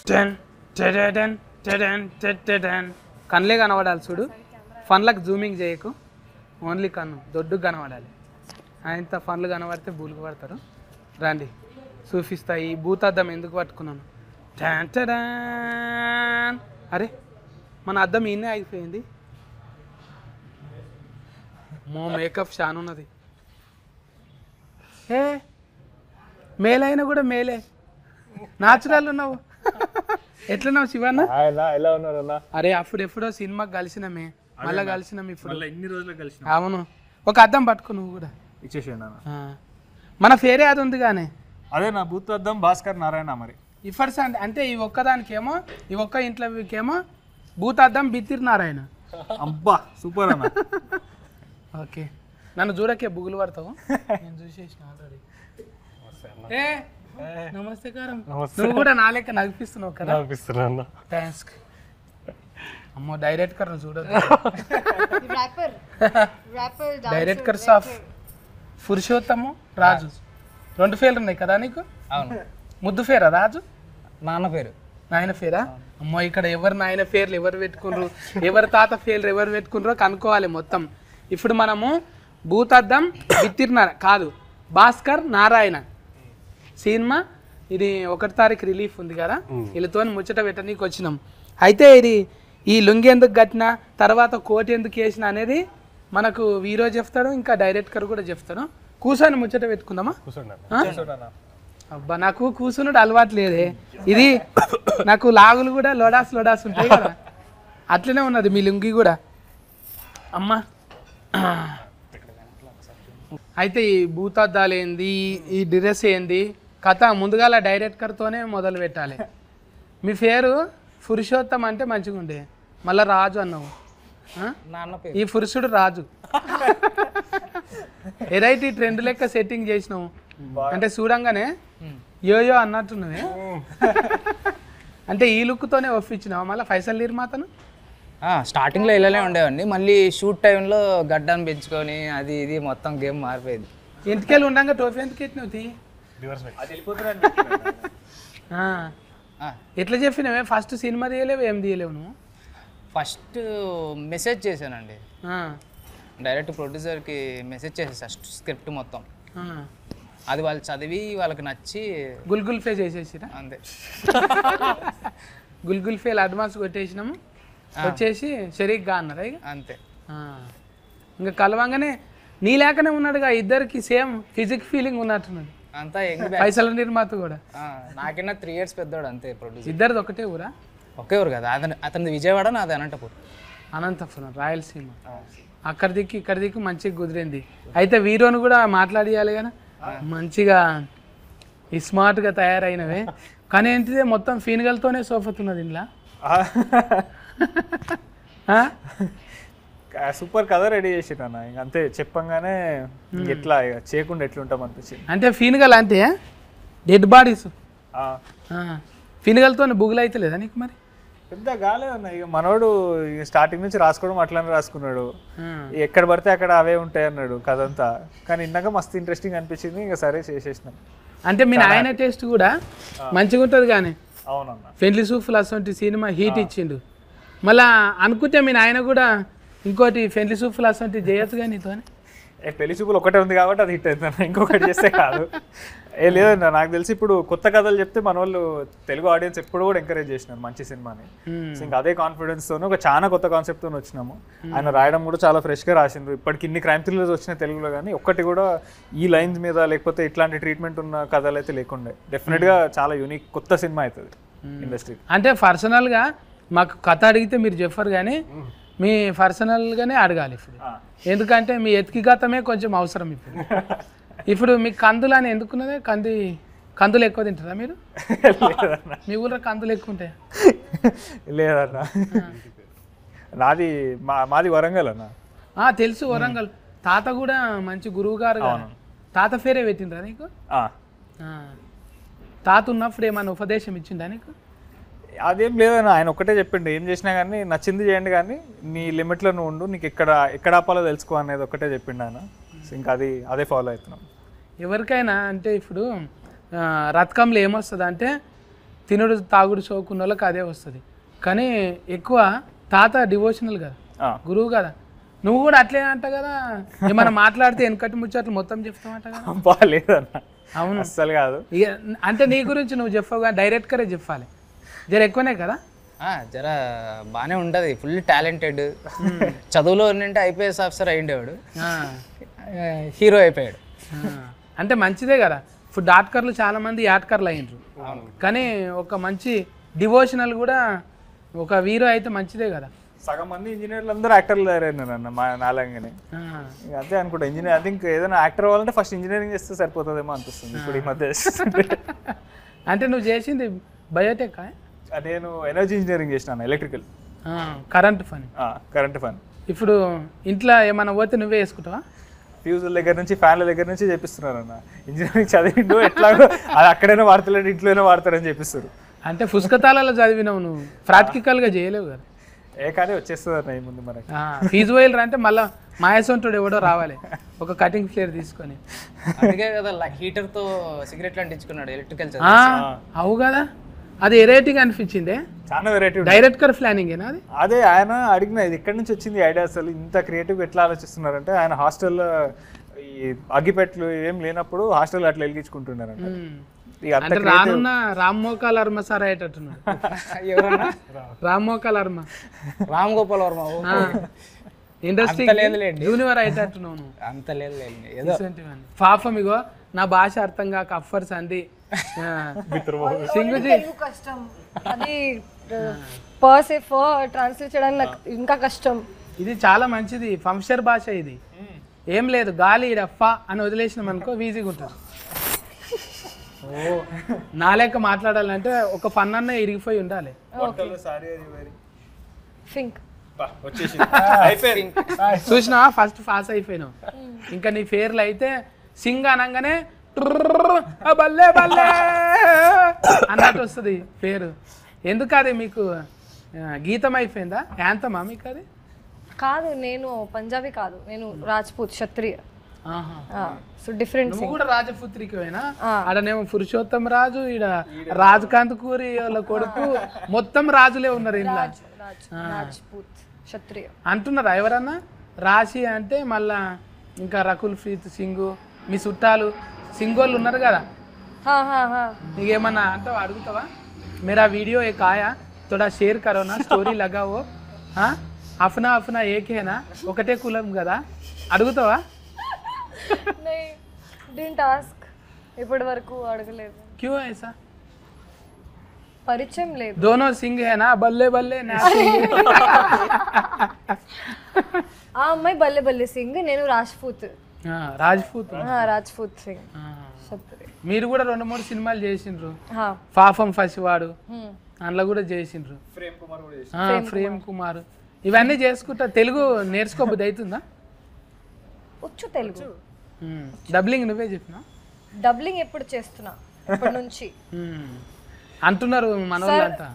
Ten టెడెన్ టెడెన్ టెడెన్ కన్నులే కనబడాలి చూడు. ఫన్లకు zooming చేయకు, ఓన్లీ కన్ను దొడ్డుకు కనబడాలి. ఆయనతో ఫన్లు కనబడితే బూలుకు పడతారు. రండి చూపిస్తా. ఈ భూతాద్దం ఎందుకు పట్టుకున్నాను. టెన్ టెడెన్. అరే మన అద్దం ఈయనే అయిపోయింది. మేకప్ షాన్ ఉన్నది. ఏ మేలైనా కూడా మేలే, న్యాచురల్ ఉన్నావు. ఎట్లున్నావు శివన్న? ఎలా ఉన్నారు అన్న? అరే అప్పుడు ఎప్పుడో సినిమాకి కలిసినామే, మళ్ళీ కలిసినాం ఇప్పుడు. ఎన్ని రోజులు కలిసి? అవును, ఒక అద్దం పట్టుకో నువ్వు కూడా. ఇచ్చేసేయండి అన్న. మన ఫేరే అది ఉంది కానీ. అదే నా బూత్ అద్దం భాస్కర్ నారాయణ. మరి ఇఫర్స్ అంటే ఈ ఒక్కదానికేమో, ఈ ఒక్క ఇంట్లోకేమో భూత అద్దం బిత్తిరి నారాయణ. అబ్బా సూపర్ అన్న. ఓకే, నన్ను చూడకే బుగులు పడతావు. నేను చూసేసిన ఆల్రెడీ. ఏ నమస్తేకారం. నువ్వు కూడా నా లెక్క నగిపిస్తున్నావు కదా? అనిపిస్తున్నా. థ్యాంక్స్. అమ్మో డైరెక్టర్ చూడదు. డైరెక్టర్స్ ఆఫ్ పురుషోత్తము రాజు. 2 పేర్లు ఉన్నాయి కదా నీకు? అవును. ముద్దు పేరా రాజు? నాన్న పేరు. నాయన పేరా? అమ్మో ఇక్కడ ఎవరు నాయన పేర్లు ఎవరు పెట్టుకున్నారు, ఎవరి తాత పేర్లు ఎవరు పెట్టుకున్నారో కనుక్కోవాలి మొత్తం. ఇప్పుడు మనము భూతద్దం బిత్తిరినార కాదు, భాస్కర్ నారాయణ సినిమా. ఇది 1వ తారీఖు రిలీఫ్ ఉంది కదా, వీళ్ళతో ముచ్చట పెట్టనీకి వచ్చినాం. అయితే ఇది ఈ లుంగి ఎందుకు కట్టినా, తర్వాత కోట్ ఎందుకు వేసిన అనేది మనకు హీరో చెప్తాడు, ఇంకా డైరెక్టర్ కూడా చెప్తాడు. కూర్చొని ముచ్చట పెట్టుకుందామా? అబ్బా నాకు కూర్చున్నాడు అలవాటు లేదే. ఇది నాకు లాగులు కూడా లోడాస్ ఉంటాయి కదా, అట్లనే ఉన్నది మీ లుంగి కూడా. అమ్మా అయితే ఈ భూతద్దాలు ఏంది, ఈ డ్రెస్ ఏంది కథ ముందుగాల డైరెక్టర్తోనే మొదలు పెట్టాలి. మీ పేరు పురుషోత్తం అంటే మంచిగా ఉండే, మళ్ళీ రాజు అన్నావు. ఈ పురుషుడు రాజు. ఎరైటీ ట్రెండ్ లెక్క సెట్టింగ్ చేసినావు అంటే చూడంగానే యోయో అన్నట్టున్నవే. అంటే ఈ లుక్తోనే ఒప్పించినావు మళ్ళీ ఫైసల్ నిర్మాతను? స్టార్టింగ్లో ఇలానే ఉండేవండి, మళ్ళీ షూట్ టైంలో గడ్డాన్ని పెంచుకొని అది ఇది మొత్తం గేమ్ మారిపోయింది. ఇంటికెళ్ళి ఉండగా టోఫీ ఎందుకు ఎత్తినవు? ఎట్లా చెప్పినవే? ఫస్ట్ సినిమా తీయలేవు, ఏం తీయలేవు నువ్వు? ఫస్ట్ మెసేజ్ చేశానండి, డైరెక్ట్ ప్రొడ్యూసర్కి మెసేజ్ చేసేసా స్క్రిప్ట్ మొత్తం. అది వాళ్ళు చదివి వాళ్ళకి నచ్చి గుల్గుల్ ఫే చేసేసిరా అంతే. గుల్గుల్ ఫేల్ అడ్వాన్స్ కొట్టేసినాము, వచ్చేసి షరీక్గా అన్నారా ఇక అంతే. ఇంకా కలవంగానే నీ లేకనే ఉన్నాడుగా, ఇద్దరికి సేమ్ ఫిజిక్ ఫీలింగ్ ఉన్నట్టున్నది. అంతా పైసల నిర్మాత కూడా నాకన్నా 3 years పెద్దోడు అంతే ప్రొడ్యూసర్. ఇద్దరిది ఒకటే ఊరా? ఒకే ఊరు కదా, అతనిది విజయవాడ, నాది అనంతపురం రాయలసీమ. అక్కడ దిక్కు ఇక్కడ దిక్కు మంచిగా కుదిరింది. అయితే వీరోను కూడా మాట్లాడియాలి కదా, మంచిగా స్మార్ట్గా తయారైనవే. కానీ ఏంటిదే మొత్తం ఫీనుగలతోనే సోఫతున్నది ఇంట్లో. సూపర్ కథ రెడీ చేసిరన్న. ఇంక అంతే చెప్పంగానే ఎట్లా చేయకుండా ఎట్లుంటాం అనిపించింది. అంటే ఫీనుగల్ అంటే డెడ్ బాడీస్, ఫీనుగలతో బుగులు అయితే లేదా నీకు? మరి పెద్ద కాలేదన్న. ఇక మనోడు స్టార్టింగ్ నుంచి రాసుకోవడం అట్లానే రాసుకున్నాడు, ఎక్కడ పడితే అక్కడ అవే ఉంటాయి అన్నాడు కథ అంతా. కానీ ఇందాక మస్తు ఇంట్రెస్టింగ్ అనిపించింది, ఇంకా సరే చేసేసినాం. అంటే మీ నాయన టేస్ట్ కూడా మంచిగా ఉంటుంది కానీ. అవునన్న, పెండ్లి సూఫ్లు అసలు సినిమా హీట్ ఇచ్చిండు. మళ్ళా అనుకుంటే మీ నాయన కూడా ఇంకోటి పెండ్లి సూఫ్లు అసలు చేయొచ్చు కానీ నీతో. పెళ్లి చూపులు ఒకటే ఉంది కాబట్టి అది హిట్ అవుతుంది, ఇంకొకటి చేస్తే కాదు. లేదన్నా, నాకు తెలిసి ఇప్పుడు కొత్త కథలు చెప్తే మన వాళ్ళు తెలుగు ఆడియన్స్ ఎప్పుడు కూడా ఎంకరేజ్ చేసినారు మంచి సినిమాని. ఇంకా అదే కాన్ఫిడెన్స్ తోనే ఒక చాలా కొత్త కాన్సెప్ట్ తో వచ్చినాము. ఆయన రాయడం కూడా చాలా ఫ్రెష్ గా రాసిండ్రు. ఇప్పటికి ఇన్ని క్రైమ్ థ్రిల్లర్స్ వచ్చినాయి తెలుగులో, కానీ ఒక్కటి కూడా ఈ లైన్స్ మీద లేకపోతే ఇట్లాంటి ట్రీట్మెంట్ ఉన్న కథలు అయితే లేకుండే. డెఫినెట్ గా చాలా యూనిక్ కొత్త సినిమా అవుతుంది ఇండస్ట్రీ. అంటే పర్సనల్ గా మాకు కథ అడిగితే మీరు చెప్పరు కానీ మీ పర్సనల్గానే అడగాలి ఇప్పుడు. ఎందుకంటే మీ ఎతికిగతమే కొంచెం అవసరం ఇప్పుడు. ఇప్పుడు మీకు కందులు అని ఎందుకున్నదే? కందులు ఎక్కువ తింటారా మీరు? మీ ఊళ్ళో కందులు ఎక్కువ ఉంటాయా? లేదన్నా, మాది వరంగల్ అన్న. తెలుసు వరంగల్. తాత కూడా మంచి గురువు గారు. తాత పేరే పెట్టిండ్రా నీకు? తాత ఉన్నప్పుడు ఏమైనా ఉపదేశం ఇచ్చిండా నీకు? అదేం లేదన్న, ఆయన ఒక్కటే చెప్పిండు, ఏం చేసినా కానీ నచ్చింది చేయండి కానీ నీ లిమిట్లో నువ్వు ఉండు, నీకు ఎక్కడ ఆపాలో తెలుసుకో అనేది ఒక్కటే చెప్పిండు ఆయన. ఇంకా అదే ఫాలో అవుతున్నాం. ఎవరికైనా అంటే ఇప్పుడు రథకంలో ఏమొస్తుంది అంటే తినుడు తాగుడు షోకున్న వాళ్ళకి అదే వస్తుంది. కానీ ఎక్కువ తాత డివోషనల్ కదా, గురువు కదా, నువ్వు కూడా అట్లే అంట కదా, ఏమన్నా మాట్లాడితే వెనకటి ముచ్చట్లు మొత్తం చెప్తామంట కదా. బాగాలేదన్న. అవును అస్సలు కాదు. ఇక అంటే నీ గురించి నువ్వు చెప్పవు కానీ డైరెక్ట్గానే చెప్పాలి. జర ఎక్కువనే కదా. జర బాగానే ఉంటుంది, ఫుల్ టాలెంటెడ్. చదువులో ఉన్నంటే ఐపీఎస్ ఆఫీసర్ అయ్యిండేవాడు, హీరో అయిపోయాడు. అంటే మంచిదే కదా. ఇప్పుడు డాక్టర్లు చాలా మంది యాట్కర్లు అయ్యిండ్రు, కానీ ఒక మంచి డివోషనల్ కూడా ఒక హీరో అయితే మంచిదే కదా. సగం మంది ఇంజనీర్లు అందరూ యాక్టర్లు తయారైనారు అన్న మా నాలంగానే. అదే అనుకుంటా ఇంజనీర్, ఐ థింక్ ఏదైనా యాక్టర్ అవ్వాలంటే ఫస్ట్ ఇంజనీరింగ్ చేస్తే సరిపోతుందేమో అనిపిస్తుంది ఇప్పుడు ఈ మధ్య. అంటే నువ్వు చేసింది బయోటెక్? నేను ఎనర్జీ ఇంజనీరింగ్ చేసినాను, ఎలక్ట్రికల్, కరెంట్ పని. కరెంట్ పని. ఇప్పుడు ఇంట్లో ఏమైనా పోతే నువ్వే వేసుకుంటావా? ఫ్యూజుల దగ్గర నుంచి ఫ్యాన్ల దగ్గర నుంచి చేపిస్తున్నారు అన్న. ఇంజనీరింగ్ చదివిండు ఎట్లాగో అది అక్కడైనా వాడతలేడు, ఇంట్లోనే వాడతారని చెప్పిస్తారు. అంటే పుస్తకాలలో చదివినావు నువ్వు, ప్రాక్టికల్గా చేయలేవు కదా. కానీ వచ్చేస్తుంది అన్న ఈ ముందు మనకి. ఫీజు పోయిలరా అంటే మళ్ళీ మాయసొంటుడు ఎవడో రావాలి ఒక కటింగ్ ఫ్లేర్ తీసుకొని. అందుకే కదా హీటర్తో సిగరెట్లు అంటించుకున్నాడు ఎలక్ట్రికల్. అవు కదా, అది వెరైటీగా అనిపించిందే. చాలా వెరైటీ. డైరెక్టర్ ప్లానింగేనా అది? అదే ఆయన అడిగిన ఇది ఎక్కడి నుంచి వచ్చింది ఐడియా, అసలు ఇంత క్రియేటివ్ ఎట్లా ఆలోచిస్తున్నారంటే ఆయన హాస్టల్లో ఈ అగ్గిపెట్లు ఏం లేనప్పుడు హాస్టల్ అట్లా వెలిగించుకుంటున్నారంట. అంటే రానున్న రామ్ మోకాల్ వర్మ సార్ అయ్యేటట్టున్నాడు. ఎవరన్నా? రామ్ మోకాల్ వర్మ, రామ్ గోపాల్ వర్మ ఇండస్ట్రీ యూనివర్ అయ్యేటట్టున్నావు నువ్వు. అంత లేదు పాపం ఇగో నా భాష అర్థం కాక అఫర్స్ అంది సింగుజీ. కష్టం అది పర్సెఫ్ ట్రాన్స్లేట్ చేయడానికి నాకు ఇంకా కష్టం. ఇది చాలా మంచిది ఫంక్షన్ భాష. ఇది ఏం లేదు, గాలి డఫా అని వదిలేసినాం అనుకో ఈజీగా ఉంటుంది. నా లెక్క మాట్లాడాలంటే ఒక ఫన్ అన్న ఇరిగిపోయి ఉండాలి. చూసినా ఫస్ట్ పాస్ అయిపోయినావు, ఇంకా నీ పేర్లు అయితే సింగ్ అనగానే బల్లే బల్లే అన్నట్టు వస్తుంది పేరు. ఎందుకు అది మీకు గీతం అయిపోయిందా, యాంతమా మీకు అది? కాదు, నేను పంజాబీ కాదు, నేను రాజ్పూత్ క్షత్రియ. So different. నువ్వు కూడా రాజపుత్రికవేనా? ఆడనేమో పురుషోత్తం రాజు, ఈడ రాజకాంత్ కూరి వాళ్ళ కొడుకు, మొత్తం రాజులే ఉన్నారు ఇంట్లో. రాజ్పూత్ క్షత్రియ అంటున్నారా ఎవరన్నా? రాశి అంటే మళ్ళా ఇంకా రకుల్ ప్రీత్ సింగ్, మీ చుట్టాలు సింగోళ్ళు ఉన్నారు కదా, నీకేమన్నా అంటావా, అడుగుతావా? मेरा वीडियो एक आया थोड़ा शेयर करो ना, స్టోరీ लगाओ. అఫ్నా అఫ్నా ఏకేనా, ఒకటే కులం కదా, అడుగుతావా? డిడ్ంట్ ఆస్క్, ఇప్పటి వరకు అడగలేదు. క్యూ ఐసా? పరిచయం లేదు. दोनों सिंह है ना, बल्ले बल्ले ना सिंह. ఆ అమ్మాయి బల్లె బల్లె సింగ్, నేను రాజ్పూత్. రాజ్పూత్. రాజ్పూత్ సింగ్. మీరు కూడా 2-3 సినిమాలు చేసిండ్రు. పాపం ఫసివాడు అందులో కూడా చేసిండ్రు, ప్రేమ్ కుమార్. ఇవన్నీ చేసుకుంటా తెలుగు నేర్చుకోబుద్ది అవుతుందా? వచ్చు తెలుగు. డబ్లింగ్ నువ్వే చెప్పినా? డబ్లింగ్ ఎప్పుడు చేస్తున్నా, ఇప్పటి నుంచి అంటున్నారు మన వాళ్ళంతా,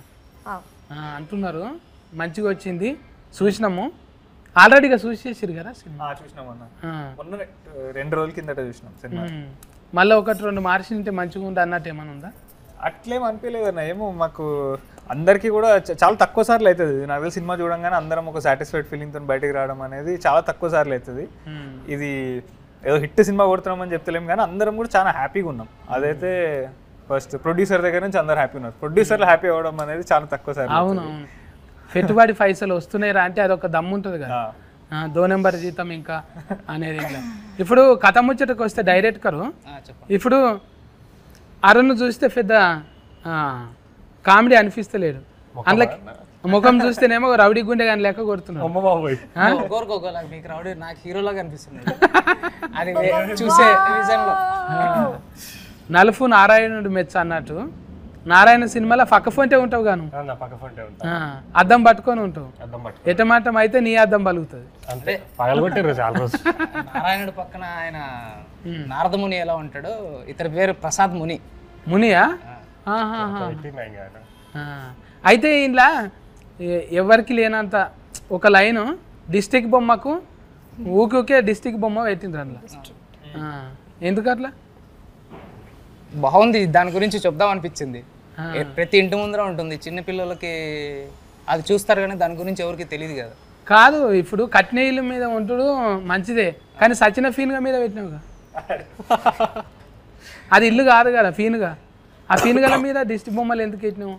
అంటున్నారు మంచిగా వచ్చింది. చూసినాము ఆల్రెడీగా చూసేసారు కదా సినిమా. చూసినామన్నా, మొన్న 2 రోజుల కిందట చూసినాం సినిమా. మళ్ళీ 1-2 మార్చింటే మంచిగా ఉంది అన్నట్టు ఏమైనా ఉందా? అట్లేం అనిపించలేదు అన్న. ఏమో మాకు అందరికీ కూడా చాలా తక్కువ సార్లు అవుతుంది. నాకు తెలిసి సినిమా చూడంగానే అందరం ఒక సాటిస్ఫైడ్ ఫీలింగ్తో బయటకు రావడం అనేది చాలా తక్కువ సార్లు అవుతుంది. ఇది ఏదో హిట్ సినిమా కొడుతున్నామని చెప్తలేము కానీ అందరం కూడా చాలా హ్యాపీగా ఉన్నాం. అదైతే ఫస్ట్ ప్రొడ్యూసర్ దగ్గర నుంచి అందరు హ్యాపీ ఉన్నారు. ప్రొడ్యూసర్లు హ్యాపీ అవ్వడం అనేది చాలా తక్కువ సార్లు. అవునవును, పెట్టుబడి పైసలు వస్తున్నాయి రా అంటే అదొక దమ్ము ఉంటుంది కదా, 2 నెంబర్ జీతం ఇంకా అనేది. ఇప్పుడు కథ ముచ్చటకు వస్తే డైరెక్టరు, ఇప్పుడు అరుణ్ చూస్తే పెద్ద కామెడీ అనిపిస్తలేడు, అందులో ముఖం చూస్తేనేమో రౌడీ గుండె కానీ లెక్క కొడుతున్నాడు. మీకు రౌడీ, నాకు హీరోలాగా అనిపిస్తుంది అది చూసే విజన్లో. నలుపు నారాయణుడు మెచ్చ అన్నట్టు, నారాయణ సినిమాలో పక్క ఫోంటే ఉంటావు గాను, అద్దం పట్టుకొని ఉంటావు, ఎటమాటం అయితే నీ అద్దం పలుకుతుంది. నారాయణుడు పక్కన ఆయన నారదముని ఎలా ఉంటాడో, ఇతని పేరు ప్రసాద్ ముని. మునియా? అయితే ఇంట్లో ఎవరికి లేనంత ఒక లైను డిస్టిక్ బొమ్మకు ఊకే డిస్టిక్ బొమ్మ పెట్టిండ్రు అందులో. ఎందుకు అట్లా? బాగుంది, దాని గురించి చెప్దాం అనిపించింది. ప్రతి ఇంటి ముందర ఉంటుంది. చిన్న పిల్లలకి అది చూస్తారు కానీ దాని గురించి ఎవరికి తెలియదు కదా. కాదు ఇప్పుడు కట్టిన ఇల్లు మీద ఉంటుడు మంచిదే, కానీ సచిన ఫీన్గా మీద పెట్టినావుగా. అది ఇల్లు కాదు కదా ఫీన్గా. ఆ ఫీన్గల మీద దిష్టి బొమ్మలు ఎందుకు పెట్టినావు?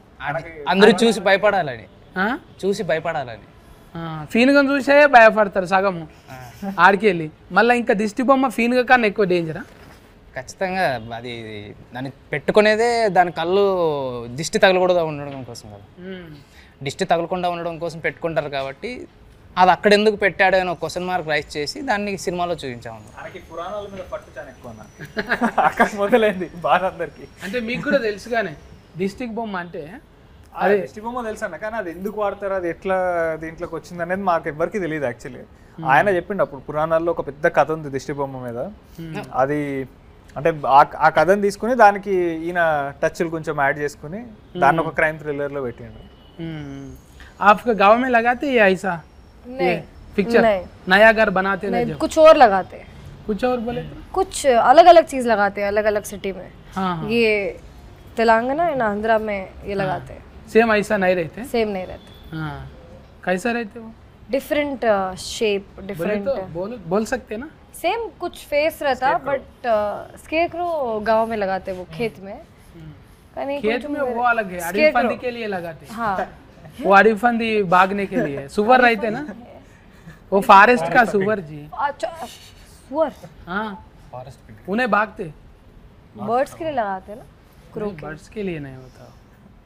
అందరూ చూసి భయపడాలని, చూసి భయపడాలని. ఫీన్గా చూసే భయపడతారు సగము ఆడికి వెళ్ళి. మళ్ళీ ఇంకా దిష్టి బొమ్మ ఫీన్గా కన్నా ఎక్కువ డేంజరా? ఖచ్చితంగా అది దాన్ని పెట్టుకునేదే దాని కళ్ళు దిష్టి తగలకూడదు ఉండడం కోసం కదా. దిష్టి తగలకుండా ఉండడం కోసం పెట్టుకుంటారు కాబట్టి అది అక్కడ ఎందుకు పెట్టాడు అని ఒక క్వశ్చన్ మార్క్ రైజ్ చేసి దాన్ని సినిమాలో చూపించాము. పురాణాల మీద పట్టు చాలా ఎక్కువ అక్కడ మొదలైంది బాగా అందరికి. అంటే మీకు కూడా తెలుసుగానే దిష్టికి బొమ్మ అంటే అదే దిష్టి బొమ్మ తెలుసు అన్న, కానీ అది ఎందుకు వాడతారు, అది ఎట్లా దీంట్లోకి వచ్చింది అనేది మాకు ఎవరికి తెలియదు యాక్చువల్లీ. ఆయన చెప్పిండు అప్పుడు పురాణాల్లో ఒక పెద్ద కథ ఉంది దిష్టి బొమ్మ మీద. అది అంటే ఆ కథను తీసుకుని దానికి ఈయన టచ్లు కొంచెం యాడ్ చేసుకుని దాన్ని ఒక క్రైమ్ థ్రిల్లర్ లో పెట్టిండు. आपका गाँव में लगाते ये ऐसा पिक्चर नया घर बनाते नहीं, कुछ और लगाते हैं, कुछ और बोले तो? कुछ अलग अलग चीज लगाते हैं अलग अलग सिटी में. हाँ ये तेलंगाना एंड आंध्रा में ये लगाते हैं. सेम ऐसा नहीं रहते? सेम नहीं रहते. हाँ कैसा रहते वो? Different shape different. तो बोल सकते ना? सेम कुछ फेस रहता बट स्केरक्रो गांव में लगाते वो खेत में. खेत में वो अलग है, अड़ीफंदी के लिए लगाते. हाँ वो अड़ीफंदी भागने के लिए. सुअर रहते ना, वो फॉरेस्ट का सुअर जी. अच्छा सुअर. हाँ उन्हें भागते. बर्ड्स के लिए लगाते हैं ना. बर्ड्स के लिए नहीं होता.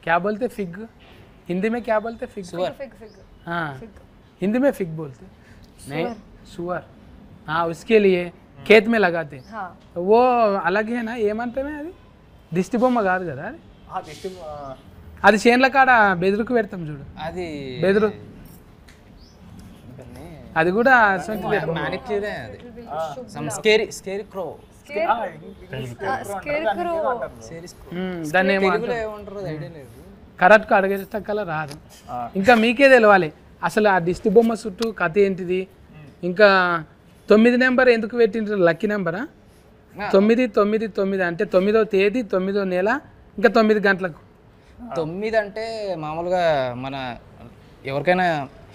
क्या बोलते फिग? हिंदी में क्या बोलते? फिग. Fig fig. हाँ हिंदी में फिग बोलते. नहीं सुअर. हाँ उसके लिए खेत में लगाते. हाँ वो अलग है ना. ఏమంటే అది దిష్టి బొమ్మ కాదు కదా అది. అది చేన్ల కాడ బెదురుకు పెడతాం చూడు, అది బెదురు. అది కూడా మ్యానిక్యూరే. అది సమ్ స్కేరీ క్రో. స్కేర్క్రో. దాన్ని ఏమో తెలుగులో ఏమంటారో ఐడియా లేదు. కరెక్ట్గా అడిగేటక్కల రాదు. ఇంకా మీకే తెలవాలి అసలు ఆ దిష్టి బొమ్మ చుట్టూ కథ ఏంటిది. ఇంకా 9 నెంబర్ ఎందుకు పెట్టిండ్రు? లక్కీ నెంబరా? 999 అంటే 9వ తేదీ 9వ నెల ఇంకా 9 గంటలకు. 9 అంటే మామూలుగా మన ఎవరికైనా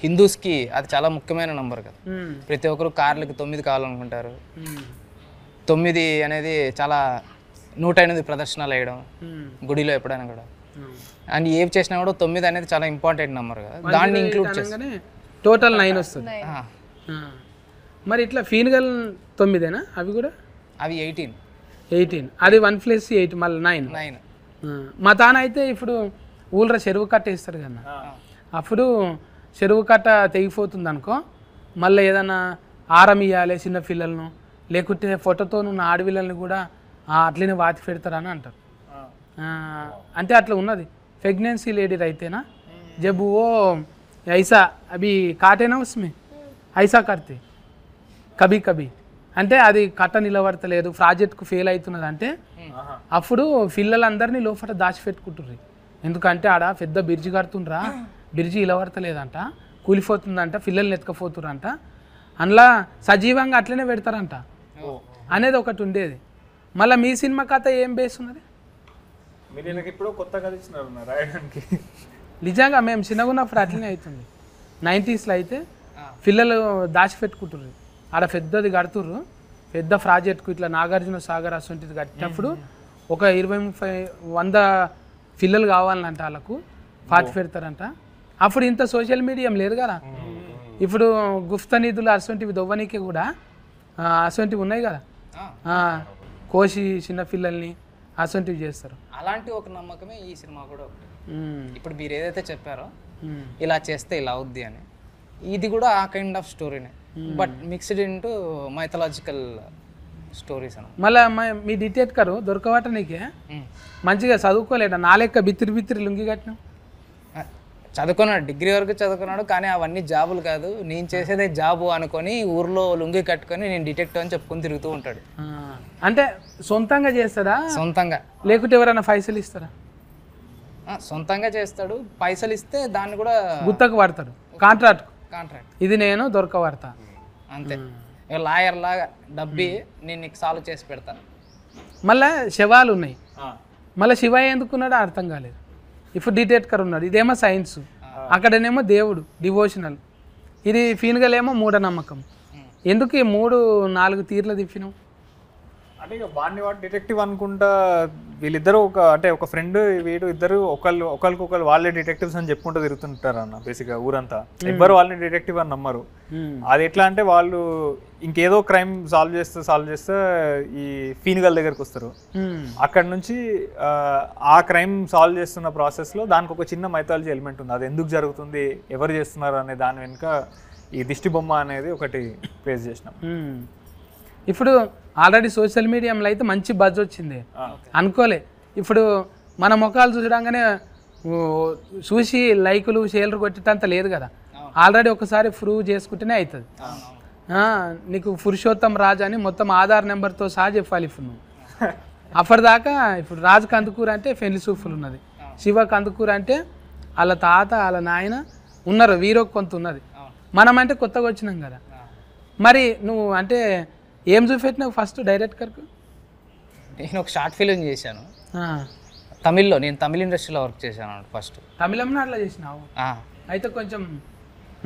హిందూస్కి అది చాలా ముఖ్యమైన నంబర్ కదా. ప్రతి ఒక్కరు కార్లకి 9 కావాలనుకుంటారు. 9 అనేది చాలా 108 ప్రదర్శనలు వేయడం గుడిలో ఎప్పుడైనా కూడా. అండ్ ఏం చేసినా కూడా 9 అనేది చాలా ఇంపార్టెంట్ నెంబర్ కదా, దాన్ని ఇంక్లూడ్ చేసి టోటల్ 9 వస్తుంది. మరి ఇట్లా ఫీన్గల్ 9ఏనా అవి కూడా? అవి 18. అది 1+8 మళ్ళీ 9. మా తాన అయితే ఇప్పుడు ఊళ్ళో చెరువు కట్ట వేస్తారు కదా, అప్పుడు చెరువు కట్ట తెగిపోతుంది అనుకో, మళ్ళీ ఏదైనా ఆరం ఇవ్వాలి చిన్న పిల్లలను, లేకుంటే ఫోటోతో ఉన్న ఆడపిల్లల్ని కూడా అట్లనే వాతి పెడతారని అంటారు. అంటే అట్లా ఉన్నది. ప్రెగ్నెన్సీ లేడీ అయితేనా जब वो ऐसा अभी काटे ना उसमें ऐसा करते कभी कभी అంటే అది కట్ట నిలబడతలేదు, ప్రాజెక్ట్కు ఫెయిల్ అవుతున్నది అంటే అప్పుడు పిల్లలందరినీ లోపల దాచిపెట్టుకుంటుర్రు. ఎందుకంటే ఆడ పెద్ద బ్రిడ్జి కడుతుండ్రా, బ్రిడ్జి నిలబడతలేదంట, కూలిపోతుందంట, పిల్లల్ని ఎత్తుకపోతుర్రంట, అందులో సజీవంగా అట్లనే పెడతారంట అనేది ఒకటి ఉండేది. మళ్ళీ మీ సినిమా కథ ఏం బేస్ ఉన్నది? నిజంగా మేము చిన్నగా ఉన్నప్పుడు అట్లనే అవుతుంది. 90స్లో అయితే పిల్లలు దాచిపెట్టుకుంటుర్రు, ఆడ పెద్దది కడుతుర్రు, పెద్ద ప్రాజెక్ట్కు ఇట్లా నాగార్జున సాగర్ అసొంటిది కట్టినప్పుడు ఒక 20-100 పిల్లలు కావాలంట, వాళ్ళకు పాతి పెడతారంట. అప్పుడు ఇంత సోషల్ మీడియా లేదు కదా. ఇప్పుడు గుప్త నిధులు అసొంటివి దొవ్వనీకి కూడా అసొంటివి ఉన్నాయి కదా, కోసి చిన్న పిల్లల్ని అసొంటివి చేస్తారు. అలాంటి ఒక నమ్మకమే ఈ సినిమా కూడా ఒకటి. ఇప్పుడు మీరు ఏదైతే చెప్పారో ఇలా చేస్తే ఇలా అవుద్ది అని, ఇది కూడా ఆ కైండ్ ఆఫ్ స్టోరీనే, but mixed into mythological stories అన్న. మళ్ళీ మీ డిటెక్టర్ దొరకవట నీకే మంచిగా చదువుకోలేట, నా లెక్క బిత్తిరి లుంగి కట్టినావు. చదువుకున్నాడు, డిగ్రీ వరకు చదువుకున్నాడు, కానీ అవన్నీ జాబులు కాదు, నేను చేసేదే జాబు అనుకొని ఊర్లో లుంగి కట్టుకొని నేను డిటెక్టివ్ అని చెప్పుకొని తిరుగుతూ ఉంటాడు. అంటే సొంతంగా చేస్తాడా? సొంతంగా, లేకుంటే ఎవరైనా పైసలు ఇస్తారా? సొంతంగా చేస్తాడు, పైసలు ఇస్తే దాన్ని కూడా గుత్తకు పడతాడు, కాంట్రాక్ట్. ఇది నేను దొరకబడతా అంతే. లాయర్ లాగా డబ్బి నేను నీకు సాల్వ్ చేసి పెడతాను. మళ్ళీ శవాలు ఉన్నాయి, మళ్ళీ శివయ్య ఎందుకున్నాడో అర్థం కాలేదు. ఇప్పుడు డిటెక్టర్ ఉన్నాడు, ఇదేమో సైన్స్, అక్కడనేమో దేవుడు డివోషనల్, ఇది ఫీన్గల్ ఏమో మూఢనమ్మకం. ఎందుకు ఈ 3-4 తీర్లు తిప్పినావు? అంటే ఇక వాడిని డిటెక్టివ్ అనుకుంటా వీళ్ళిద్దరూ ఒక ఫ్రెండ్ వీడు ఇద్దరు ఒకరికొకరు వాళ్ళే డిటెక్టివ్స్ అని చెప్పుకుంటూ తిరుగుతుంటారు అన్న బేసిక్గా ఊరంతా. ఎవ్వరు వాళ్ళని డిటెక్టివ్ అని నమ్మరు. అది ఎట్లా అంటే వాళ్ళు ఇంకేదో క్రైమ్ సాల్వ్ చేస్తే ఈ ఫీన్గల్ దగ్గరకు వస్తారు. అక్కడ నుంచి ఆ క్రైమ్ సాల్వ్ చేస్తున్న ప్రాసెస్లో దానికి ఒక చిన్న మైథాలజీ ఎలిమెంట్ ఉంది. అది ఎందుకు జరుగుతుంది, ఎవరు చేస్తున్నారు అనే దాని వెనుక ఈ దిష్టి బొమ్మ అనేది ఒకటి ప్లేస్ చేసినాం. ఇప్పుడు ఆల్రెడీ సోషల్ మీడియాలో అయితే మంచి బజ్ వచ్చింది అనుకోలే. ఇప్పుడు మన ముఖాలు చూడగానే చూసి లైకులు షేర్లు కొట్టేటంత లేదు కదా, ఆల్రెడీ ఒకసారి ప్రూవ్ చేసుకుంటేనే అవుతుంది. నీకు పురుషోత్తం రాజు అని మొత్తం ఆధార్ నెంబర్తో సహా చెప్పాలి. ఇప్పుడు నువ్వు అప్పటిదాకా ఇప్పుడు రాజు కందుకూర అంటే పెళ్లి సూఫులు ఉన్నది, శివ కందుకూర అంటే వాళ్ళ తాత వాళ్ళ నాయన ఉన్నారు, వీరో కొంత ఉన్నది. మనం అంటే కొత్తగా వచ్చినాం కదా. మరి నువ్వు అంటే ఏం చూపెట్టినావు ఫస్ట్ డైరెక్టర్కు? నేను ఒక షార్ట్ ఫిలిం చేశాను తమిళ్లో. నేను తమిళ ఇండస్ట్రీలో వర్క్ చేశాను ఫస్ట్. తమిళంలో అట్లా చేసినావు? అయితే కొంచెం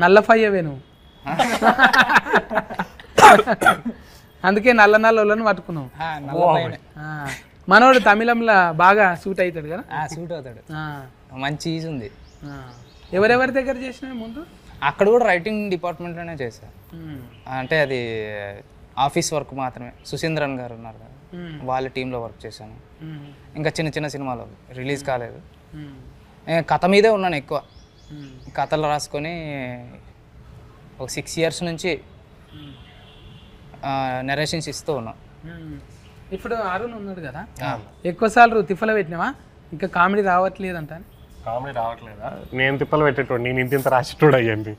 నల్లఫయ్యవే నువ్వు, అందుకే నల్ల వాళ్ళని పట్టుకున్నావు. మనోడు తమిళంలో బాగా సూట్ అవుతాడు కదా? సూట్ అవుతాడు, మంచి ఈజ్ ఉంది. ఎవరెవరి దగ్గర చేసినావు ముందు? అక్కడ కూడా రైటింగ్ డిపార్ట్మెంట్లోనే చేశాను. అంటే అది ఆఫీస్ వర్క్ మాత్రమే. సుశీంద్రన్ గారు ఉన్నారు కదా, వాళ్ళ టీంలో వర్క్ చేశాను. ఇంకా చిన్న చిన్న సినిమాలు రిలీజ్ కాలేదు. కథ మీదే ఉన్నాను ఎక్కువ. కథలు రాసుకొని ఒక 6 years నుంచి నెరేషన్స్ ఇస్తూ ఉన్నాను. ఇప్పుడు అరుణ్ ఉన్నాడు కదా, ఎక్కువసార్లు తిప్పలు పెట్టినావా? ఇంకా కామెడీ రావట్లేదంట. కామెడీ రావట్లేదా? నేను తిప్పలు పెట్టేటోడు, నేను ఇంత రాసేటోడు అయ్యండి.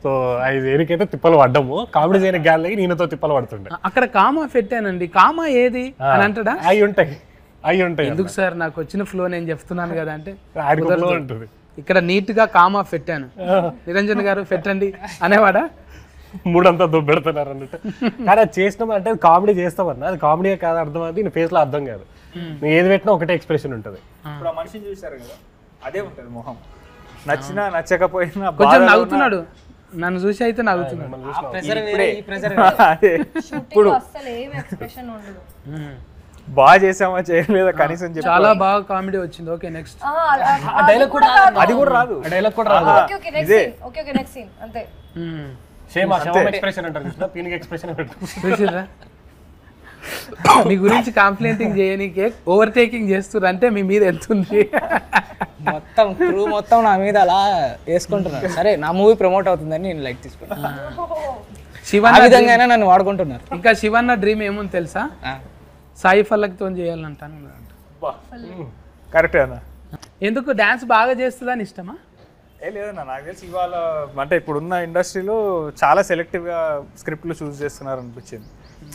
సో 5 ఏళ్ళకైతే తిప్పలు పడ్డాము, కామెడీ చేయని గ్యాలకి నేనతో తిప్పలు పడుతుండే. అక్కడ కామా పెట్టానండి, కామా ఏది అని అంటాడా? అవి ఉంటాయి. ఎందుకు సార్ నాకు వచ్చిన ఫ్లో నేను చెప్తున్నాను కదా అంటే ఉంటుంది. ఇక్కడ నీట్ గా కామా పెట్టాను, నిరంజన్ గారు పెట్టండి అనేవాడా? 3 అంతా దొబ్బెడుతున్నారు అన్నట్టు. కానీ అది చేసినాం అంటే అది కామెడీ చేస్తామన్నా, అది కామెడీ కాదు, అర్థం అది నీ ఫేస్ లో అర్థం కాదు. నువ్వు ఏది పెట్టినా ఒకటే ఎక్స్ప్రెషన్ ఉంటుంది. ఇప్పుడు ఆ మనిషిని చూసారు కదా, అదే ఉంటుంది మొహం. నచ్చినా నచ్చకపోయినా కొంచెం నవ్వుతున్నాడు, నన్ను చూసి అయితే నవ్వుతున్నాడు. ఇప్పుడు బాగా చేసామా చేయలేదా కనీసం చాలా బాగా కామెడీ వచ్చింది. Okay next. అది కూడా రాదు, డైలాగ్ కూడా రాదు. అంతే సేమ్ ఎక్స్ప్రెషన్ అంటారు చూసినా, పీనిక్ ఎక్స్ప్రెషన్ చూసిరా? మీ గురించి కంప్లైంటింగ్ చేయనీకే ఓవర్టేకింగ్ చేస్తున్నారు అంటే మీ మీద ఎంత ఉంది? మొత్తం క్రూ మొత్తం నా మీద అలా వేసుకుంటున్నారు. సరే నా మూవీ ప్రమోట్ అవుతుందని నేను లైక్ తీసుకున్నాను. శివన్న విధంగానే నన్ను వాడుకుంటున్నారు. ఇంకా శివన్న డ్రీమ్ ఏముంది తెలుసా? సాయి ఫల్లక్తో చేయాలంటాను. కరెక్టే అన్న. ఎందుకు డాన్స్ బాగా చేస్తుందని ఇష్టమా? లేదన్నా, నాకు తెలిసి ఇవాళ అంటే ఇప్పుడున్న ఇండస్ట్రీలో చాలా సెలెక్టివ్గా స్క్రిప్ట్లు చూస్ చేస్తున్నారు అనిపించింది.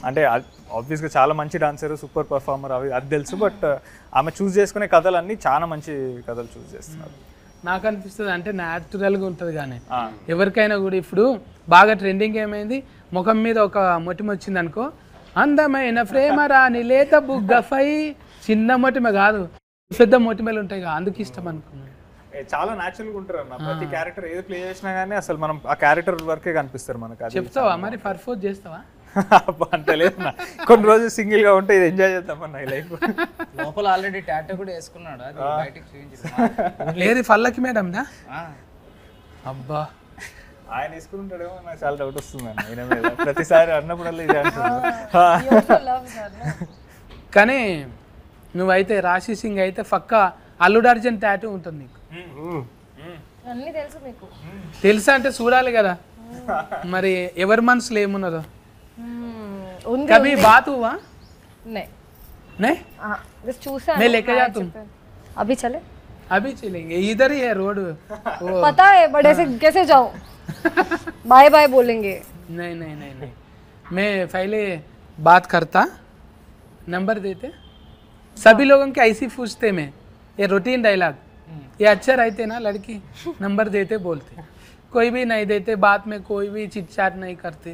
అంటే ఆబ్వియస్గా చాలా మంచి డాన్సర్, సూపర్ పర్ఫార్మర్ అది తెలుసు. బట్ ఆమె చూస్ చేసుకునే కథలన్నీ చాలా మంచి కథలు చూస్ చేస్తున్నారు. నాకు అనిపిస్తుంది అంటే న్యాచురల్గా ఉంటుంది. కానీ ఎవరికైనా కూడా ఇప్పుడు బాగా ట్రెండింగ్ ఏమైంది, ముఖం మీద ఒక మొటిమ వచ్చింది అనుకో, అందమైన ప్రేమ రాని లేత బుగ్గఫై, చిన్న మొటిమ కాదు పెద్ద మొటిమలు ఉంటాయి కదా, అందుకు ఇష్టం అనుకున్నాను. చాలా న్యాచురల్గా ఉంటారు అన్న. ప్రతి క్యారెక్టర్ ఏది ప్లే చేసినా కానీ అసలు మనం ఆ క్యారెక్టర్ వరకే కనిపిస్తారు మనకు. చెప్తావా మరి, పర్ఫోజ్ చేస్తావా? అంత లేదన్నా, కొన్ని రోజులు సింగిల్ గా ఉంటే ఇది ఎంజాయ్ చేద్దామన్నా ఈ లైఫ్. లోపల ఆల్రెడీ టాటూ కూడా వేసుకున్నాడు, అది బయటికి చూపించారు. లేదు ఫల్లకి మేడం దా? అబ్బా ఆయన వేసుకుంటాడేమో, నాకు చాలా డౌట్ వస్తుంది అన్న ఆయన మీద. ప్రతిసారి అన్నప్పుడల్లా ఇది అంటున్నాడు. కానీ నువ్వైతే రాశి సింగ్ అయితే పక్క అల్లుడు అర్జున్ టాటూ ఉంటుంది నీకు. తెలుసా అంటే చూడాలి కదా మరి ఎవరి మనసులో ఏమున్నదో. कभी बात हुआ? नहीं नहीं बस चूसा मैं लेके जा तुम अभी चले अभी चलेंगे इधर ही है रोड पता है बड़े से कैसे जाऊं बाय बाय बोलेंगे नहीं नहीं नहीं नहीं मैं पहले बात करता नंबर देते सभी लोगों के ऐसी पूछते मैं ये रूटीन डायलॉग ये अच्छा रहते ना लड़की नंबर देते बोलते कोई भी नहीं देते बात में कोई भी चिट चाट नहीं करते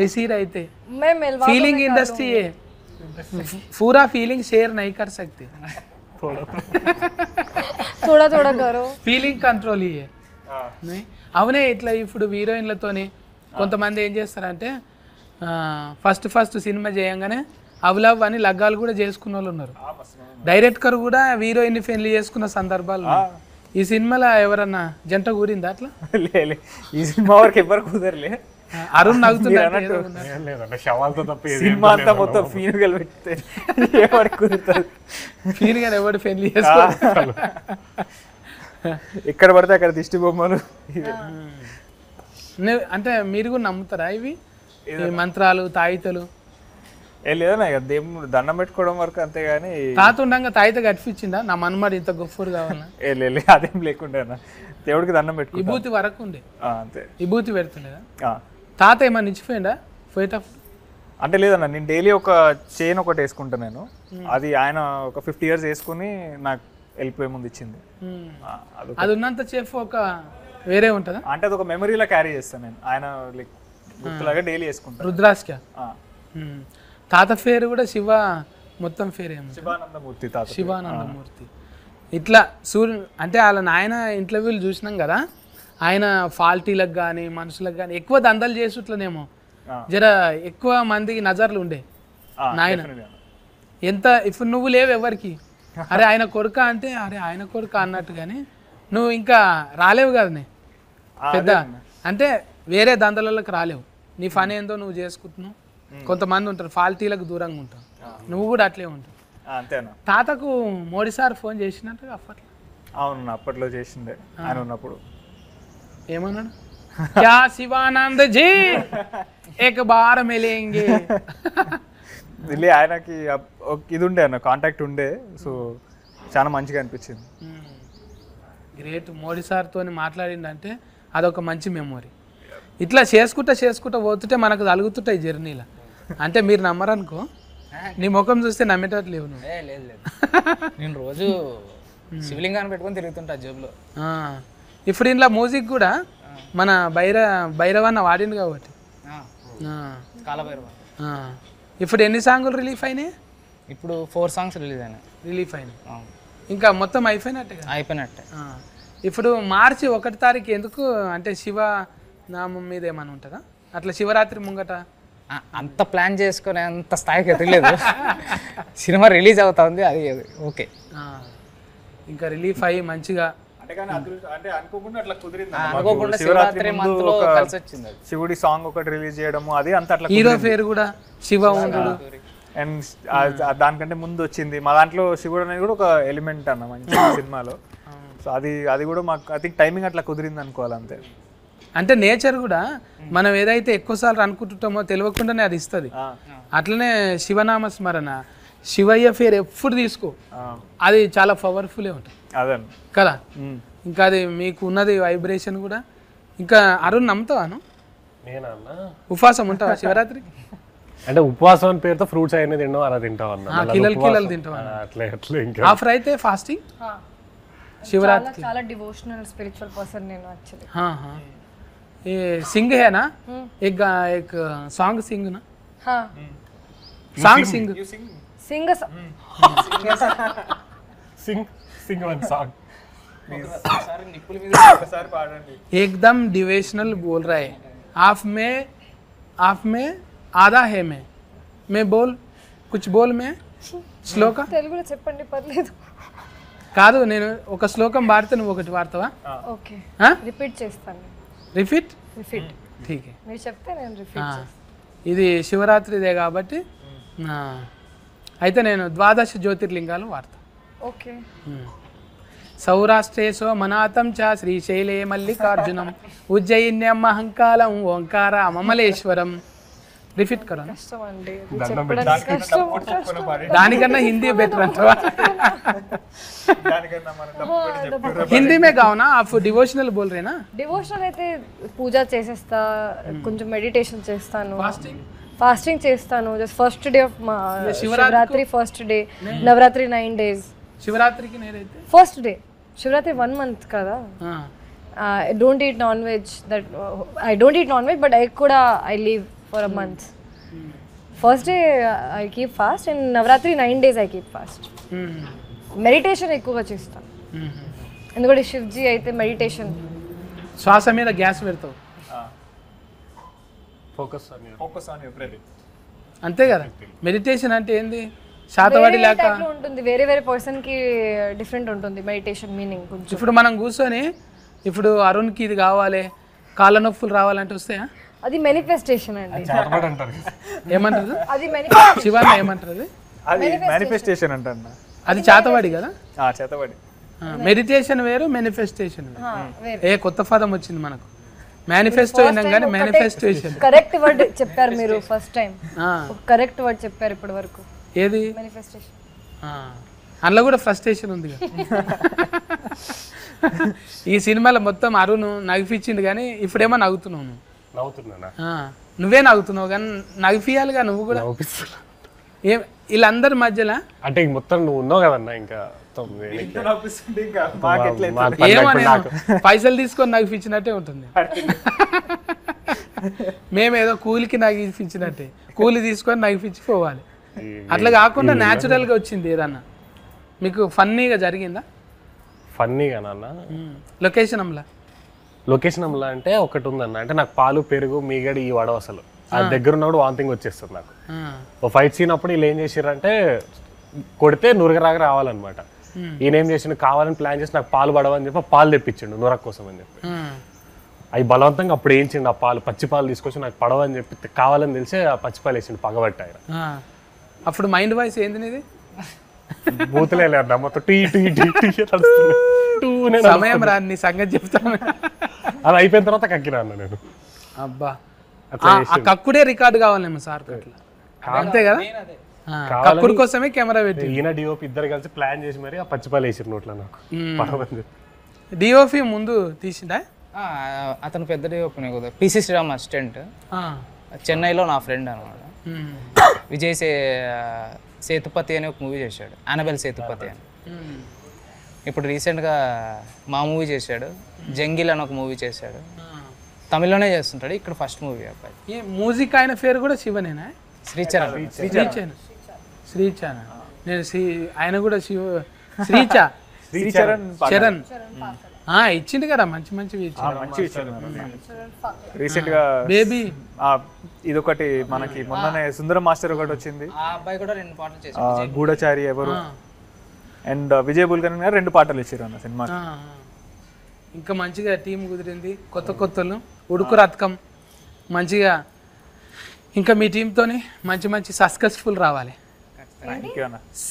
ऐसे ही रहते मैं मिलवा फीलिंग इंडस्ट्री है पूरा फीलिंग शेयर नहीं कर सकते थोड़ा थोड़ा करो ఫీలింగ్ కంట్రోల్ ఇయ్యే అవునే. ఇట్లా ఇప్పుడు హీరోయిన్లతోని కొంతమంది ఏం చేస్తారంటే ఫస్ట్ సినిమా చేయంగానే అవలవ్ అని లగ్గాలు కూడా చేసుకున్న వాళ్ళు ఉన్నారు. డైరెక్టర్ కూడా హీరోయిన్ పెళ్లి చేసుకున్న సందర్భాలు ఉన్నాయి. ఈ సినిమాలో ఎవరన్నా జంట కూరిందా అట్లా? లే ఈ సినిమా వరకు ఎవరు కుదరలే. అరుణ్ నవ్వుతున్నాడు. ఏం లేదంటే శవాలతో తప్ప ఏది సినిమా అంతా మొత్తం ఫీనుగలు పెడితే ఎవరికి కుదురుతుంది? ఫీల్ గానే ఎవడు పెళ్లి చేసుకోవాలి. ఎక్కడ పడితే అక్కడ దిష్టి బొమ్మలు. అంటే మీరు కూడా నమ్ముతారా ఇవి ఈ మంత్రాలు తాయితలు? ఏ లేదన్నా ఇక దేవుడు దండం పెట్టుకోవడం వరకు అంతే కానీ తాత ఉండగా తాయిత కట్టించిందా నా మనమాడు ఇంత గొప్పరు కావాలన్నా? ఏ లే అదేం లేకుండా దేవుడికి దండం పెట్టుకో విభూతి వరకు ఉండే అంతే. విభూతి పెడుతుండేదా? తాత ఏమన్నా ఇచ్చిపోయిందా పోయేటప్పుడు? అంటే లేదన్న నేను డైలీ ఒక చైన్ ఒకటి వేసుకుంటాను నేను. అది ఆయన ఒక 50 years వేసుకుని నాకు వెళ్ళిపోయే ముందు ఇచ్చింది. అది ఉన్నంత సేపు ఒక వేరే ఉంటుందా? అంటే అది ఒక మెమరీలా క్యారీ చేస్తాను నేను. ఆయన లైక్ గుర్తులాగా డైలీ వేసుకుంటాను. రుద్రాస్క తాత పేరు కూడా శివ, మొత్తం పేరు ఏమో శివానందమూర్తి తాత. శివానందమూర్తి. ఇట్లా అంటే వాళ్ళ నాయన ఇంటర్వ్యూలు చూసినాం కదా, ఆయన ఫాల్టీలకు కానీ మనుషులకు కానీ ఎక్కువ దందలు చేసుట్లనేమో జర ఎక్కువ మందికి నజర్లు ఉండే నాయన. ఎంత ఇప్పుడు నువ్వు లేవు ఎవరికి అరే ఆయన కొడుక అంటే అరే ఆయన కొడుక అన్నట్టు, కానీ నువ్వు ఇంకా రాలేవు కదనే పెద్ద, అంటే వేరే దందలకి రాలేవు. నీ పని ఏందో నువ్వు చేసుకుంటున్నావు. కొంతమంది ఉంటారు ఫాల్టీలకు దూరంగా ఉంటావు, నువ్వు కూడా అట్లే ఉంటావు. అంతేనా? తాతకు మోడీ సార్ ఫోన్ చేసినట్టుగా అప్పట్లో? అవును అప్పట్లో చేసిండే ఆయన ఉన్నప్పుడు. ఏమన్నాడు? క్యా శివానంద్ జీ ఏక బార్ మిలేంగే. ఆయనకి ఇది ఉండే అన్న కాంటాక్ట్ ఉండే, సో చాలా మంచిగా అనిపించింది. గ్రేట్. మోడీ సార్తో మాట్లాడిందంటే అదొక మంచి మెమొరీ. ఇట్లా చేసుకుంటా పోతుంటే మనకు తలుగుతుంటాయి జర్నీలో. అంటే మీరు నమ్మరనుకో, నీ ముఖం చూస్తే నమ్మేటట్లు లేవు నువ్వు. లేదు లేదు, నేను రోజు శివలింగాన్ని పెట్టుకొని తిరుగుతుంటా జేబులో. ఇప్పుడు ఇంట్లో మ్యూజిక్ కూడా మన భైరవన్న వాడిండు కాబట్టి. కాలభైరవ. ఇప్పుడు ఎన్ని సాంగులు రిలీఫ్ అయినాయి? ఇప్పుడు 4 songs రిలీజ్ అయినాయి. ఇంకా మొత్తం అయిపోయినట్టే. ఇప్పుడు మార్చి 1వ తారీఖు ఎందుకు అంటే శివ నామం మీద ఏమైనా ఉంటుందా అట్లా? శివరాత్రి ముంగట అంత ప్లాన్ చేసుకునే అంత స్థాయికి ఎదగలేదు. సినిమా రిలీజ్ అవుతా ఉంది, అది ఓకే. ఇంకా రిలీఫ్ అయ్యి మంచిగా అనుకోకుండా శివరాత్రి మంత్ లో కలిసి వచ్చింది. శివుడి సాంగ్ ఒకటి రిలీజ్ చేయడము అది అంత అట్లా. హీరో పేరు కూడా శివ ఉండు. అండ్ దానికంటే ముందు వచ్చింది మా దాంట్లో శివుడు అనేది కూడా ఒక ఎలిమెంట్ అన్న మంచి సినిమాలో. సో అది కూడా మాకు ఐ థింక్ టైమింగ్ అట్లా కుదిరింది అనుకోవాలి అంతే. అంటే నేచర్ కూడా మనం ఏదైతే ఎక్కువసార్లు అనుకుంటుంటామో తెలియకుండానే అది ఇస్తుంది. అట్లనే శివనామ స్మరణ, శివయ్య పేరు ఎప్పుడు తీసుకో, అది చాలా పవర్ఫుల్లే ఉంటుంది అదే కదా. ఇంకా అది మీకు ఉన్నది వైబ్రేషన్ కూడా. ఇంకా అరుణ్ నమ్ముతావాను? ఉపవాసం ఉంటావా శివరాత్రి? అంటే ఉపవాసం అని పేరుతో ఫ్రూట్స్ అయినా తింటావు, అలా తింటావు అన్న. కిలలు తింటావా? అట్లా ఇంకా ఆఫర్ అయితే ఫాస్టింగ్ శివరాత్రి. చాలా డివోషనల్ స్పిరిచువల్ పర్సన్ నేను యాక్చువల్లీ. हाँ ये सिंग है ना, एक सॉन्ग सिंग ना, हाँ सॉन्ग सिंग सिंग సింగ్ వన్ సాంగ్ एकदम डिवोशनल बोल रहा है. आप में आधा है मैं बोल कुछ बोल मैं శ్లోక తెలుగులో చెప్పండి పర్లేదు. కాదు నేను ఒక శ్లోకం వాడితే నువ్వు ఒకటి వాడతావా? ఓకే రిపీట్ చేస్తాను. రిపీట్ ఠీక్ హై, మీరు చెప్తే నేను రిపీట్ చేస్తాను. ఇది శివరాత్రిదే కాబట్టి అయితే నేను 12 జ్యోతిర్లింగాలు వాడతా. ఓకే. సౌరాష్ట్రే సోమనాథం చ శ్రీశైలే మల్లికార్జునం ఉజ్జయిన్యం మహంకాళం ఓంకార మమలేశ్వరం. రిపీట్ కరో. కష్టం అండి చెప్పడానికి, కష్టం. దానికన్నా హిందీ బెటర్ అంటావా? हिंदी में गाओ ना आप, डिवोशनल बोल रहे ना. డివోషనల్ అయితే పూజ చేసేస్తా, కొంచెం మెడిటేషన్ చేస్తాను, ఫాస్టింగ్ చేస్తాను. Just first day of Shivratri, first day Navratri 9 days. శివరాత్రికి నేనైతే ఫస్ట్ డే శివరాత్రి 1 month కదా. I don't eat non-veg, but I kuda I leave for a month. First day I keep fast and Navratri 9 days I keep fast. Meditation ఎక్కువగా చేస్తాను. ఎందుకంటే శివ్జీ అయితే meditation. శ్వాస మీద gas పెడతావు ఫోకస్ ఆన్ యువర్ బ్రెత్. అంతే కదా. మెడిటేషన్ అంటే ఏంది? శాతవాడి లేక ఉంటుంది, వేరే వేరే పర్సన్ కి డిఫరెంట్ ఉంటుంది మెడిటేషన్ మీనింగ్ కొంచెం. ఇప్పుడు మనం కూర్చొని ఇప్పుడు అరుణ్కి ఇది కావాలి, కాళ్ళ నొప్పులు రావాలంటే వస్తాయా? అది మేనిఫెస్టేషన్ అండి. అంటారు. ఏమంటారు అది మేనిఫెస్టేషన్. శివాన్ని ఏమంటారు? అది మేనిఫెస్టేషన్ అంటారు. అది చాతవాడి కదా. చేతబడి. మెడిటేషన్ వేరు, మేనిఫెస్టేషన్ వేరు. ఏ కొత్త పదం వచ్చింది మనకు. మేనిఫెస్టో అయినాం కానీ మేనిఫెస్టేషన్. కరెక్ట్ వర్డ్ చెప్పారు మీరు ఫస్ట్ టైం. కరెక్ట్ వర్డ్ చెప్పారు ఇప్పటి వరకు. ఏది? మేనిఫెస్టేషన్. అందులో కూడా ఫ్రస్ట్రేషన్ ఉంది కదా. ఈ సినిమాలో మొత్తం అరుణ్ నగిపించిండు కానీ ఇప్పుడేమో నవ్వుతున్నావు నువ్వు. నవ్వుతున్నా నువ్వే నవ్వుతున్నావు కానీ నవ్వియాలిగా నువ్వు కూడా. ఏం వీళ్ళందరి మధ్యలో అంటే మొత్తం నువ్వు ఉన్నావు కదన్నా, ఇంకా ఏమని పైసలు తీసుకొని నగిపించినట్టే ఉంటుంది. మేమేదో కూలికి నగిపించినట్టే, కూలి తీసుకొని నగిపించి పోవాలి. అట్లా కాకుండా న్యాచురల్గా వచ్చింది ఏదన్నా. మీకు ఫన్నీగా జరిగిందా? ఫన్నీగా నాన్న లొకేషన్ అమ్లా అంటే ఒకటి ఉందన్న. అంటే నాకు పాలు పెరుగు మీగడి ఈ వడవ అసలు ఆ దగ్గర ఉన్నప్పుడు వాంతింగ్ వచ్చేస్తుంది నాకు. ఓ ఫైట్ సీన్ అప్పుడు వీళ్ళు ఏం చేసారంటే కొడితే నురగరాగా రావాలన్నమాట. ఈయన ఏం చేసిండు, కావాలని ప్లాన్ చేసి నాకు పాలు పడవని చెప్పి పాలు తెప్పించిండు నురగ కోసం అని చెప్పి. అవి బలవంతంగా అప్పుడు వేయించిండు ఆ పాలు, పచ్చి పాలు తీసుకొచ్చి నాకు పడవని చెప్పి కావాలని తెలిసి ఆ పచ్చిపాలు వేసిండు పగబట్టి ఆయన. అప్పుడు మైండ్ వాయిస్ ఏంది నీది? బూతులే లేదు మొత్తం టీ టీ టీ టీ సమయం రా నీ సంగతి చెప్తాను. అది అయిపోయిన తర్వాత కక్కిరాను నేను. అబ్బా ఆ కక్కుడే రికార్డు కావాలేమో సార్. అంతే కదా, కక్కుడు కోసమే కెమెరా పెట్టి ఈయన డిఓపి ఇద్దరు కలిసి ప్లాన్ చేసి మరి ఆ పచ్చిపాలు వేసారు నోట్లో నాకు పడవని చెప్పి. డిఓపి ముందు తీసిండా? అతను పెద్ద డిఓపి కదా, పిసి శ్రీరామ్ అసిస్టెంట్. చెన్నైలో నా ఫ్రెండ్ అనమాట. విజయ్ సేతుపతి అని ఒక మూవీ చేశాడు, అనబెల్ సేతుపతి అని. ఇప్పుడు రీసెంట్గా మా మూవీ చేశాడు, జంగిల్ అని ఒక మూవీ చేశాడు. తమిళ్లోనే చేస్తుంటాడు, ఇక్కడ ఫస్ట్ మూవీ అబ్బాయి. మ్యూజిక్ ఆయన పేరు కూడా శివనేనా? శ్రీచరణ్. శ్రీచరణ్ నేను ఆయన కూడా చరణ్ ఇచ్చింది కదా, మంచి మంచివి రీసెంట్ గా బేబీ. ఇదొకటి మనకి మొన్ననే సుందరం మాస్టర్ ఒకటి వచ్చింది, ఆ అబ్బాయి కూడా 2 పాటలు చేశాడు, గూఢచారి ఎవరు అండ్ విజయ్ బుల్కర్ణి గారు 2 పాటలు ఇచ్చారు అన్న సినిమా. ఇంకా మంచిగా టీం కుదిరింది, కొత్తలు ఉడుకు రథకం మంచిగా. ఇంకా మీ టీంతోని మంచి మంచి సక్సెస్ఫుల్ రావాలి.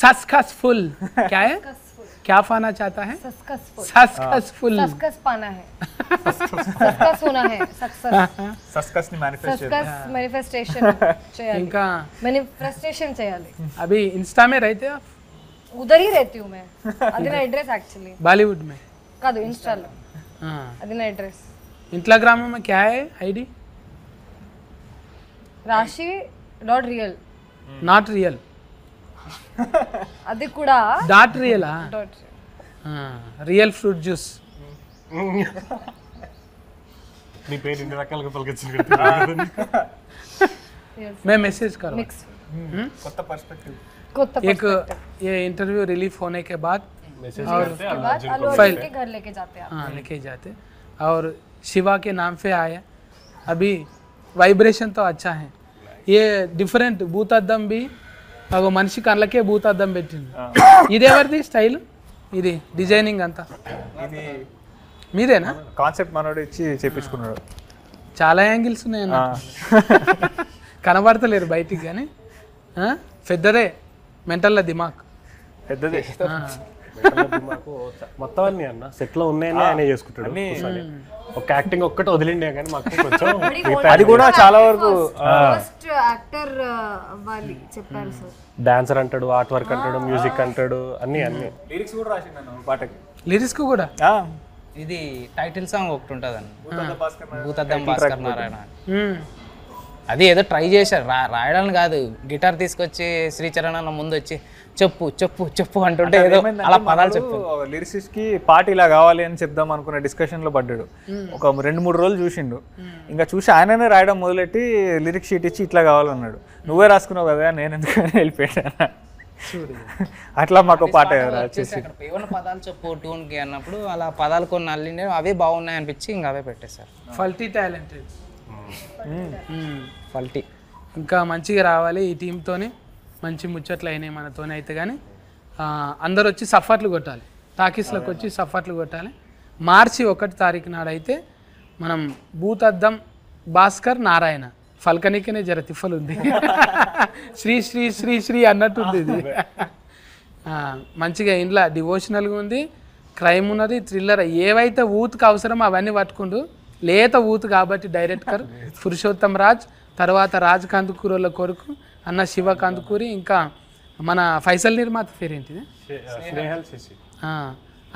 సక్సెస్ఫుల్ क्या पाना चाहता है? सक्सेसफुल सक्सेस पाना है, सक्सेस होना है, सक्सेस ని मैनिफेस्टेशन చేయాలి, ఇంకా मैनिफेस्टेशन చేయాలి. अभी इंस्टा में रहते हो आप? उधर ही रहती हूँ मैं, అది నా అడ్రస్ యాక్చువల్లీ. बॉलीवुड में కాదు, ఇన్స్టాలో. అది నా అడ్రస్. इंस्टाग्राम में क्या है आईडी? rashi.real. not real. అది కూడా డాట్ రియలా? Real fruit juice. నీ పేరు ఇన్ని రకాలుగా పలికించింది. मैं मैसेज करो కొత్త పర్స్పెక్టివ్. एक ये इंटरव्यू रिलीफ होने के बाद और फाइल के घर लेके जाते हैं. हाँ लेके जाते और शिवा के नाम पे आया. अभी वाइब्रेशन तो अच्छा है. ये डिफरेंट భూతద్దం भी అగో మనిషి కళ్ళకే భూతద్దం పెట్టింది. ఇది ఎవరిది స్టైల్? ఇది డిజైనింగ్ అంతా ఇది మీదేనా? కాన్సెప్ట్ మనోడు ఇచ్చి చేపించుకున్నాడు. చాలా యాంగిల్స్ ఉన్నాయి అన్న, కనబడతలేరు బయటికి కానీ పెద్దదే మెంటల్ దిమాగ్. పెద్దదే మొత్తం అన్ని అన్న సెట్ లో ఉన్నాయని ఆయన చేసుకుంటాడు. ఒక యాక్టింగ్ ఒక్కటి వదిలిండే కానీ మాకు కొంచెం అది కూడా చాలా వరకు ఫస్ట్ యాక్టర్ అవ్వాలి చెప్పారు సార్. డాన్సర్ అంటాడు, ఆర్ట్ వర్క్ అంటాడు, మ్యూజిక్ అంటాడు, అన్ని లిరిక్స్ కూడా రాసిండు పాటకి. లిరిక్స్ కూడా ఇది టైటిల్ సాంగ్ ఒకటి ఉంటుంది అన్న, భూతద్దం భాస్కర్ నారాయణ. అది ఏదో ట్రై చేశారు, రాయడానికి కాదు, గిటార్ తీసుకొచ్చి శ్రీచరణ్ అన్న ముందు వచ్చి చెప్పు చెప్పు చెప్పు అంటుంటే ఏదో అలా పదాలు చెప్పు. లిరిసిస్ట్ కి పాట ఇలా కావాలి అని చెప్దాం అనుకున్న డిస్కషన్ లో పడ్డాడు. ఒక 2-3 రోజులు చూసిండు, ఇంకా చూసి ఆయననే రాయడం మొదలెట్టి లిరిక్ షీట్ ఇచ్చి ఇట్లా కావాలన్నాడు. నువ్వే రాసుకున్నావు కదా, నేను ఎందుకని వెళ్ళిపోయాను. చూడు అట్లా మాకు పాట వచ్చేసి అక్కడ ఏమన్నా పదాలు చెప్పు ట్యూన్కి అన్నప్పుడు అలా పదాలు కొన్ని అల్లిండే అవే బాగున్నాయి అనిపించి ఇంకా అవే పెట్టేశారు. ఫల్టీ టాలెంటెడ్. ఫల్టీ ఇంకా మంచిగా రావాలి ఈ టీంతోని, మంచి ముచ్చట్లు అయినాయి మనతోనే అయితే. కానీ అందరు వచ్చి సఫర్లు కొట్టాలి, టాకీస్లోకి వచ్చి సఫర్లు కొట్టాలి. మార్చి 1 తారీఖు నాడైతే మనం భూతద్దం భాస్కర్ నారాయణ ఫల్కనికనే జర తిఫలు ఉంది శ్రీ శ్రీ శ్రీ శ్రీ అన్నట్టుంది ఇది. మంచిగా ఇంట్లో డివోషనల్గా ఉంది, క్రైమ్ ఉన్నది, థ్రిల్లర్, ఏవైతే ఊతుకు అవసరమో అవన్నీ పట్టుకుంటూ లేత ఊతు కాబట్టి డైరెక్టర్ పురుషోత్తం రాజ్, తర్వాత రాజ్ కందుకూరుల కొరకు అన్న శివ కందుకూరి, ఇంకా మన ఫైసల్ నిర్మాత పేరేంటిది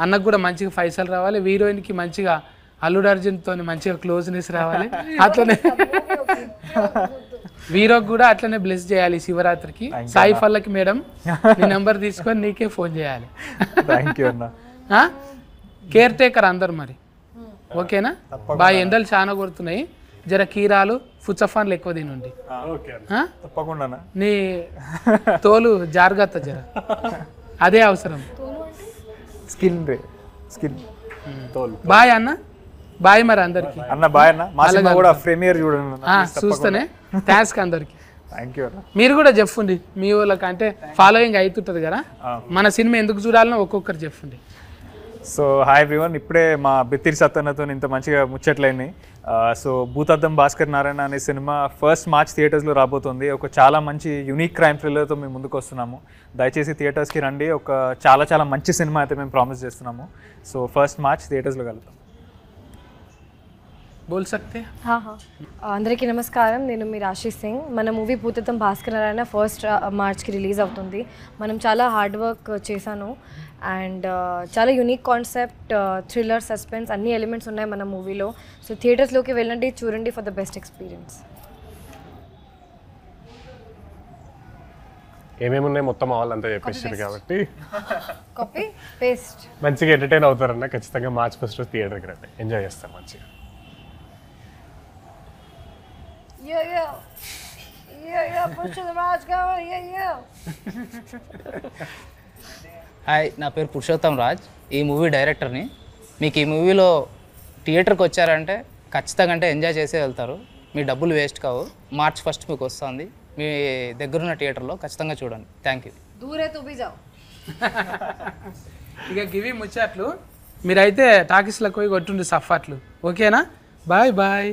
అన్నకు కూడా మంచిగా ఫైసల్ రావాలి. హీరోయిన్కి మంచిగా అల్లుడు అర్జున్తో మంచిగా క్లోజ్నెస్ రావాలి. అట్లనే వీరోకి కూడా అట్లనే బ్లెస్ చేయాలి శివరాత్రికి. సాయి ఫల్లకి మేడం నీ నెంబర్ తీసుకొని నీకే ఫోన్ చేయాలి. కేర్ టేకర్ అందరు మరి ఓకేనా? బాగా ఎండలు చాలా కొడుతున్నాయి, జర కీరాలు ఫుచ్చఫాన్లు ఎక్కువ తినండి. తప్పకుండా నీ తోలు జాగ్రత్త జర, అదే అవసరం. స్కిన్ తోలు. బాయ్ అన్న, బాయ్ మరి అందరికి అన్న. బాయ్ అన్న, మా సినిమా కూడా ప్రీమియర్ చూడండి చూస్తేనే. థ్యాంక్స్ అందరికి. థ్యాంక్ యూ అన్న. మీరు కూడా చెప్పండి మీ వాళ్ళకి, అంటే ఫాలోయింగ్ అవుతుంటుంది కదా, మన సినిమా ఎందుకు చూడాలనో ఒక్కొక్కరు చెప్పండి. సో హాయ్ ఎవ్రీవన్, ఇప్పుడే మా బిత్తిరి సత్తన్నతో ఇంత మంచిగా ముచ్చట్లయినాయి. సో భూతద్దం భాస్కర్ నారాయణ అనే సినిమా 1 మార్చ్ థియేటర్స్లో రాబోతుంది. ఒక చాలా మంచి యూనిక్ క్రైమ్ థ్రిల్లర్తో మేము ముందుకు వస్తున్నాము. దయచేసి థియేటర్స్కి రండి. ఒక చాలా చాలా మంచి సినిమా అయితే మేము ప్రామిస్ చేస్తున్నాము. సో 1 మార్చ్ థియేటర్స్లో కలుద్దాం. బోల్ సక్తే? అందరికీ నమస్కారం, నేను మీ రాశి సింగ్. మన మూవీ భూతద్దం భాస్కర్ నారాయణ 1 మార్చ్కి రిలీజ్ అవుతుంది. మనం చాలా హార్డ్ వర్క్ చేశాను అండ్ చాలా యూనిక్ కాన్సెప్ట్, థ్రిల్లర్, సస్పెన్స్ అన్ని ఎలిమెంట్స్ ఉన్నాయి మన మూవీలో. సో థియేటర్స్లోకి వెళ్ళండి, చూడండి ఫర్ ద బెస్ట్ ఎక్స్పీరియన్స్. ఏమేమి ఉన్నాయి మొత్తం వాళ్ళంతా చెప్పేసారు కాబట్టి కాపీ పేస్ట్ మంచిగా ఎంటర్టైన్ అవుతారన్న. ఖచ్చితంగా మార్చ్ 1 థియేటర్కి రండి, ఎంజాయ్ చేస్తాం మంచిగా. హాయ్, నా పేరు పురుషోత్తం రాజ్, ఈ మూవీ డైరెక్టర్ని. మీకు ఈ మూవీలో థియేటర్కి వచ్చారంటే ఖచ్చితంగా అంటే ఎంజాయ్ చేసే వెళ్తారు, మీ డబ్బులు వేస్ట్ కావు. మార్చ్ 1 మీకు వస్తుంది, మీ దగ్గరున్న థియేటర్లో ఖచ్చితంగా చూడండి. Thank you. దూరే తుబి జావ్. ఇక గివి ముచ్చట్లు, మీరైతే టాకీస్లకు పోయి కొట్టుండి సఫాట్లు. ఓకేనా? Bye bye.